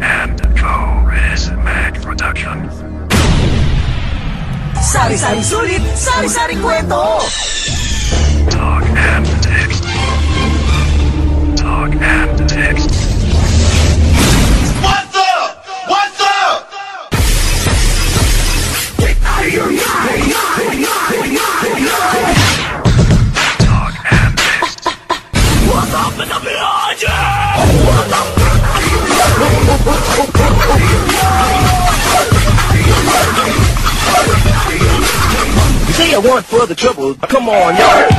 and Co. Riz Mag Production. Sari-sari sulit, sari-sari kwento! Talk and text. Talk and text. What's up? What's up? Get out of your mind! Talk and text. What's up in the village? You say I want further trouble, come on, y'all.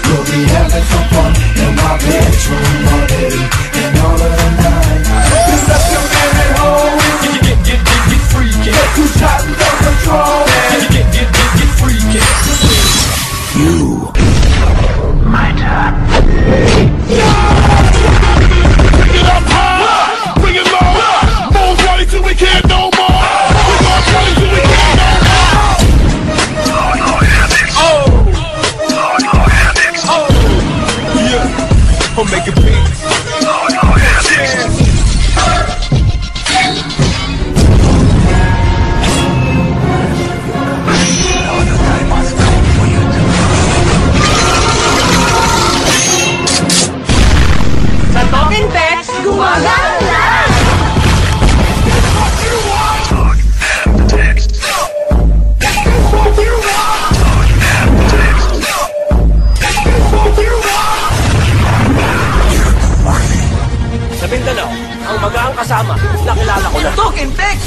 We'll be having some fun in my bedroom all day and all of the night. Just let your man at home. Get freaky. Too tight and no control. Get freaky. You. My turn. Bring it up high. Bring it low. Move right till we can't no more. We're gonna tell you till we can't no more. Talk antics. Oh. Talk antics. Oh. Yeah. I'm making beats. Talk antics. Sa Talking Text, gumagana! Talk and text. Talk and text. Sa Mindanao, ang magaang kasama, nakilala ko na. Talking Text!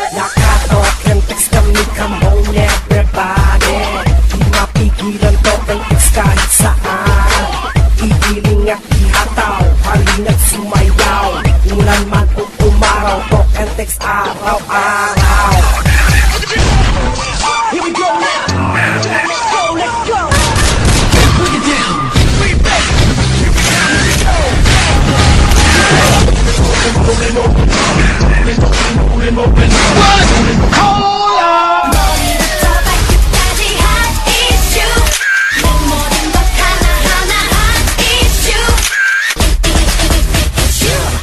Nakatalk and text kami, come on everybody. Di mapigilan talk and text kahit saan. Igiling at ihataw, halina't sumayaw. Ulan man o umaraw, talk and text araw-araw. Here we go now! Let's go, let's go! Put it down! Bring it back!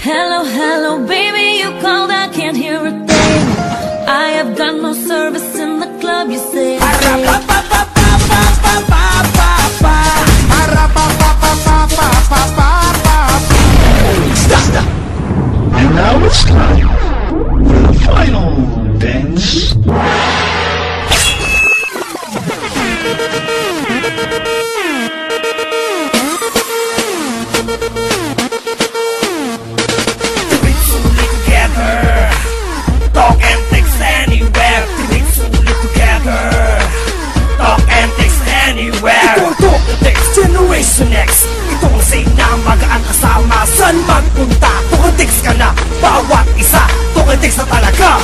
Hello, hello, baby, you called, I can't hear a thing. I have got no service in the club, you say. And now it's time for the final dance. Together, talk and text anywhere. Tinig sulit together, talk and text anywhere. Ito ang talk and text Generation X. Ito ang say na magaan kasama. Saan magpunta? Talk and text ka na, bawat isa. Talk and text na talaga.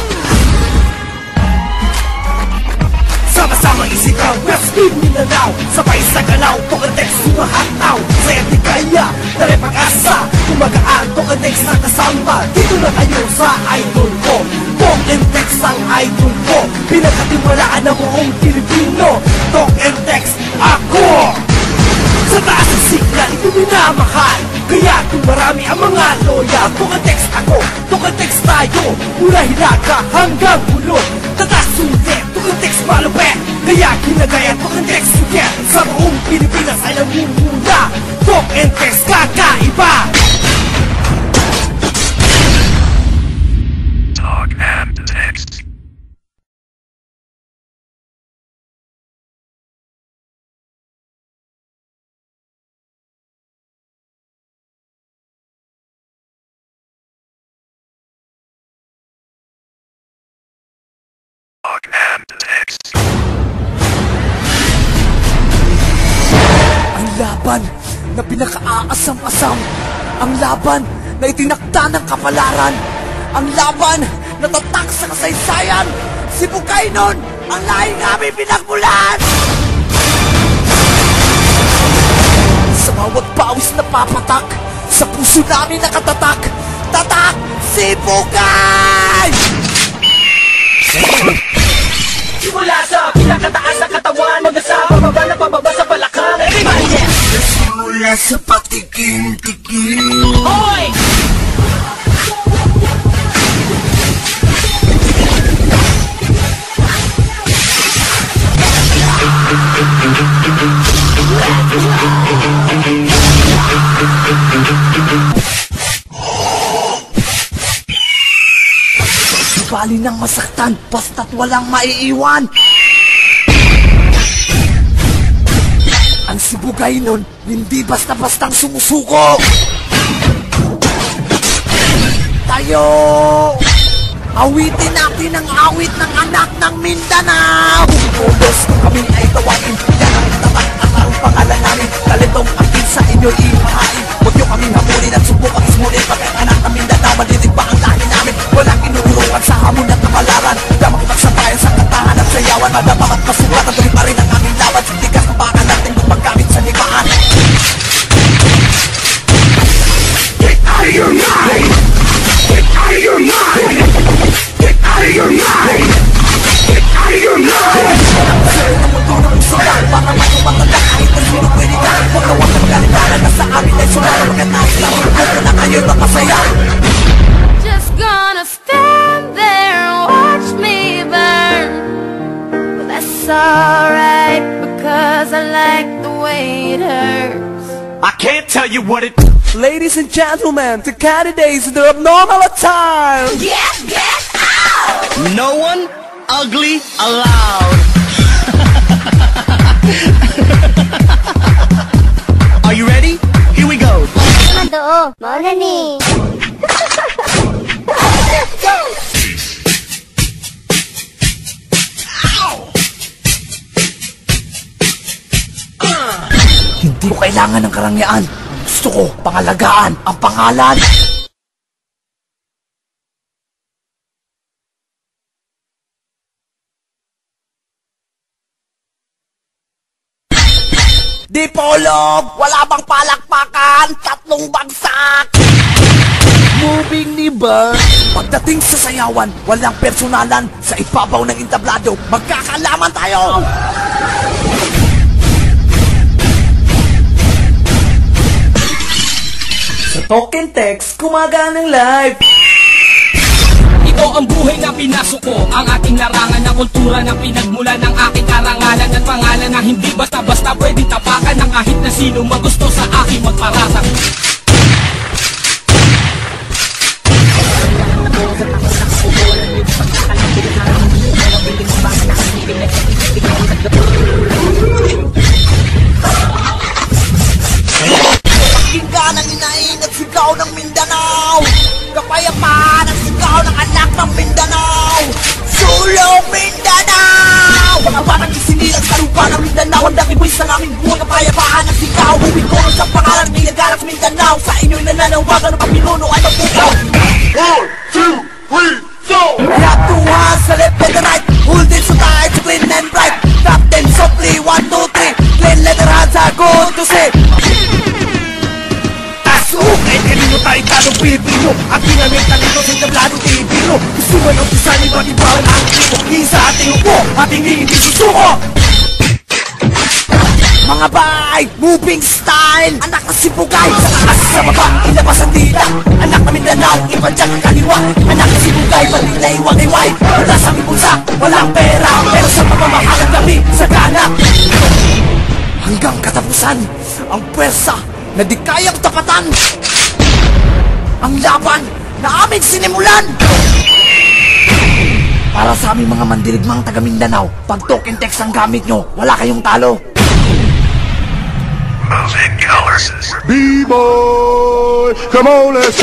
Sama-sama isigaw, Westfield Mindanao. Sabay sa galaw, talk and text sumahataw. Saya di kaya, dali pag-asa. Kumagaan, talk and text na kasama. Dito na tayo sa idol ko. Talk and text ang idol ko. Pinagkatiwalaan ng buong Pilipino. Talk and text ako. Sa taas ng signal, ito minamahal. Kaya kung marami ang mga loyal, talk and text ako, talk and text tayo. Mula Hilaga hanggang Bulog. Tatas sulit, talk and text malupet. Kaya kinagaya, talk and text suget. Sa buong Pilipinas ay nangunguna. Talk and text kakaiba. Talk and text. Talk and text. Ang laban na pinakaaasam-asam. Ang laban na itinakda ng kapalaran. Ang laban na tatak sa kasaysayan. Si Bukaynon ang lahi namin pinagmulan. Sa bawat pawis na papatak, sa puso namin nakatatak, tatak si Bukay! Simula sa pinakataas na katawan, hanggang sa pababa na pababa sa balakang. Everybody dance! Simula sa patikim-tikim. Hoy! Bali ng masaktan, basta't walang maiiwan. Ang sibugay nun, hindi basta-bastang sumusuko. Tayo! Awitin natin ang awit ng anak ng Mindanao. Pulos kung kami ay tawain, yan ang tapat ang arong pangalan namin. Talentong akin sa inyo'y imahain. Huwag niyo kaming hamulin at subukang ismulin. Pagkat anak ng Mindanao, malilig pa ang lahi namin. Walang inuurungan sa hamon at kamalaran. Huwag makipagsabayan sa kantahan at sayawan. Madama at masukat at tuloy pa rin ang aming laban. Tigas na baka natin kung magkamit sa limaan. Get out of your mind! Get out of your mind! Get out of your mind! Get out of your mind! Para matupaganda kahit na sino pwede ka. Huwag na huwag na magalitan na sa amin ay sula. Pagkat nais lang magpupo na kayo'y makasaya. Just gonna stand there and watch me burn. But that's alright because I like the way it hurts. I can't tell you what it... Ladies and gentlemen, the candidates in the abnormal attire. Get out! No one ugly allowed. Are you ready? Here we go. Mado, mauna ni. Hindi ko kailangan ng karangyaan. Gusto ko pangalagaan ang pangalan. Di polog! Wala bang palakpakan? Tatlong bagsak! Moving ni Bert. Pagdating sa sayawan, walang personalan. Sa ibabaw ng entablado, magkakalaman tayo! Sa Token Text, gumaganang live. Ito ang buhay na pinasok ko, ang ating larangan na kultura na pinagmula ng aking karangalan at pangalan na hindi basta-basta pwedeng tapakan ng kahit na sino magusto sa aking magparasang. Pakinggan ang inain at sigaw ng Mindanao. Kapayapaan ang sigaw ng anak ng Mindanao. Sulong Mindanao! Mga batang isinilang sa lupa ng Mindanao. Ang dakiboy sa aming buhay. Kapayapaan ang sigaw. Huwag ko sa pangalan ng Ilagaras Mindanao. Sa inyo'y nananawagan ng papinuno ay mapukaw. 1, 2, 3, go! Rap to us, sa left and the right. Hold it so tight, so clean and bright. Tap them softly, 1, 2, 3. Clean letter hands are good to see. Kahit kanino tayong talong Pilipino ang ginamit na nito sa tablado Pilipino. Gusto mo nang pisan iba't iba ang aktibo. Isa ating upo, ating hindi susuko. Mga bay, moving style. Anak na sibugay, sa taas sa baba, ilabas ang dila. Anak na Mindanao, ipadyak ang kaliwa. Anak na sibugay, pati na iwag-iway. Wala sa aming bulsa, walang pera. Pero sa pamamahalang kami, sa gana. Hanggang katapusan, ang pwersa na di kayang tapatan. Ang laban na aming sinimulan. Para sa aming mga mandirigmang taga Mindanao, pag Token Text ang gamit nyo, wala kayong talo. B-boy, come on, let's